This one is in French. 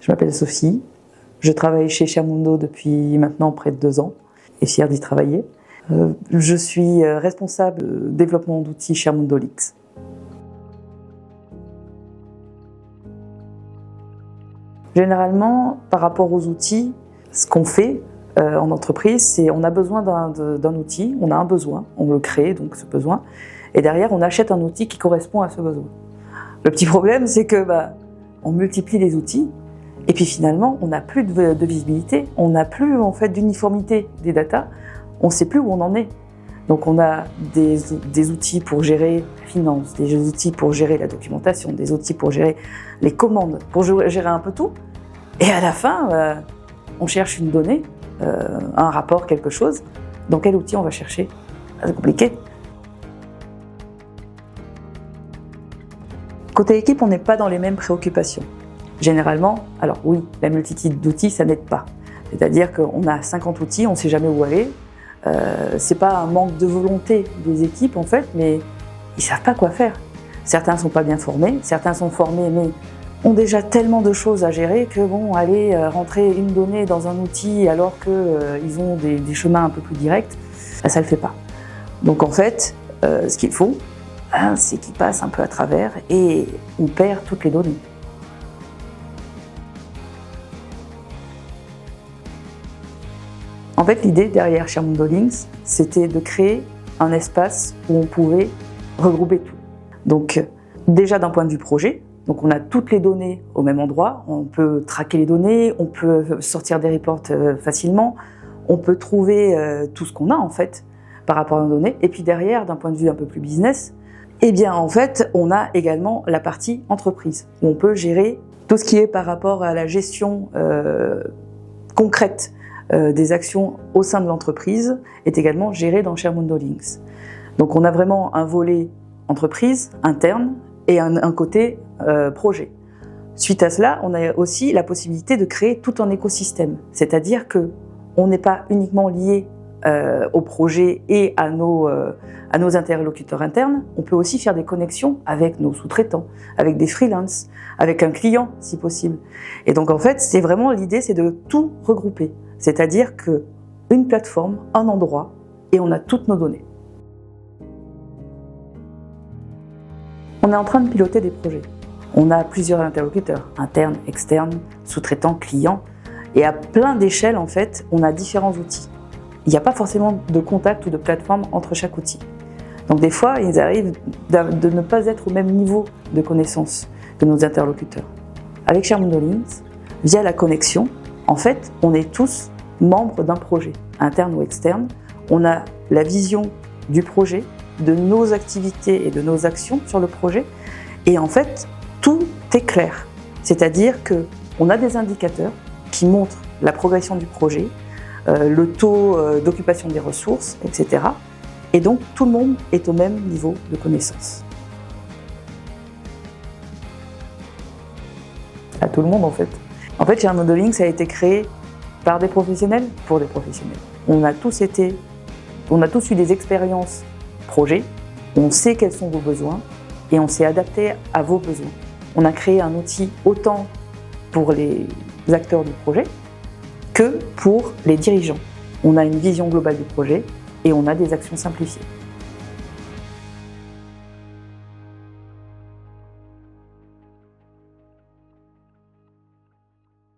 Je m'appelle Sophie, je travaille chez Sharemundo depuis maintenant près de 2 ans et fière d'y travailler. Je suis responsable développement d'outils Sharemundo Links. Généralement, par rapport aux outils, ce qu'on fait en entreprise, c'est on a besoin d'un outil, on a un besoin, on le crée, donc ce besoin, et derrière on achète un outil qui correspond à ce besoin. Le petit problème, c'est que on multiplie les outils, et puis finalement, on n'a plus de visibilité, on n'a plus en fait d'uniformité des datas, on ne sait plus où on en est. Donc on a des outils pour gérer la finance, des outils pour gérer la documentation, des outils pour gérer les commandes, pour gérer un peu tout. Et à la fin, on cherche une donnée, un rapport, quelque chose. Dans quel outil on va chercher? C'est compliqué. Côté équipe, on n'est pas dans les mêmes préoccupations. Généralement, alors oui, la multitude d'outils, ça n'aide pas. C'est-à-dire qu'on a 50 outils, on ne sait jamais où aller. C'est pas un manque de volonté des équipes en fait, mais ils savent pas quoi faire. Certains sont pas bien formés, certains sont formés mais ont déjà tellement de choses à gérer que bon, aller rentrer une donnée dans un outil alors qu'ils ont des chemins un peu plus directs, ça le fait pas. Donc en fait, ce qu'il faut, c'est qu'ils passent un peu à travers et on perd toutes les données. En fait, l'idée derrière Sharemundo Links, c'était de créer un espace où on pouvait regrouper tout. Donc, déjà d'un point de vue projet, donc on a toutes les données au même endroit, on peut traquer les données, on peut sortir des reports facilement, on peut trouver tout ce qu'on a en fait par rapport à nos données. Et puis derrière, d'un point de vue un peu plus business, eh bien en fait, on a également la partie entreprise où on peut gérer tout ce qui est par rapport à la gestion concrète des actions au sein de l'entreprise est également géré dans Sharemundo Links. Donc on a vraiment un volet entreprise, interne, et un côté projet. Suite à cela, on a aussi la possibilité de créer tout un écosystème, c'est-à-dire qu'on n'est pas uniquement lié au projet et à nos interlocuteurs internes, on peut aussi faire des connexions avec nos sous-traitants, avec des freelances, avec un client si possible. Et donc en fait, c'est vraiment l'idée, c'est de tout regrouper. C'est-à-dire qu'une plateforme, un endroit, et on a toutes nos données. On est en train de piloter des projets. On a plusieurs interlocuteurs, internes, externes, sous-traitants, clients, et à plein d'échelles, en fait, on a différents outils. Il n'y a pas forcément de contact ou de plateforme entre chaque outil. Donc des fois, il arrive de ne pas être au même niveau de connaissance que nos interlocuteurs. Avec Sharemundo Links, via la connexion, en fait, on est tous membres d'un projet, interne ou externe. On a la vision du projet, de nos activités et de nos actions sur le projet. Et en fait, tout est clair. C'est-à-dire qu'on a des indicateurs qui montrent la progression du projet, le taux d'occupation des ressources, etc. Et donc, tout le monde est au même niveau de connaissance. À tout le monde, en fait. En fait, Sharemundo Links a été créé par des professionnels pour des professionnels. On a tous eu des expériences projets, on sait quels sont vos besoins et on s'est adapté à vos besoins. On a créé un outil autant pour les acteurs du projet que pour les dirigeants. On a une vision globale du projet et on a des actions simplifiées.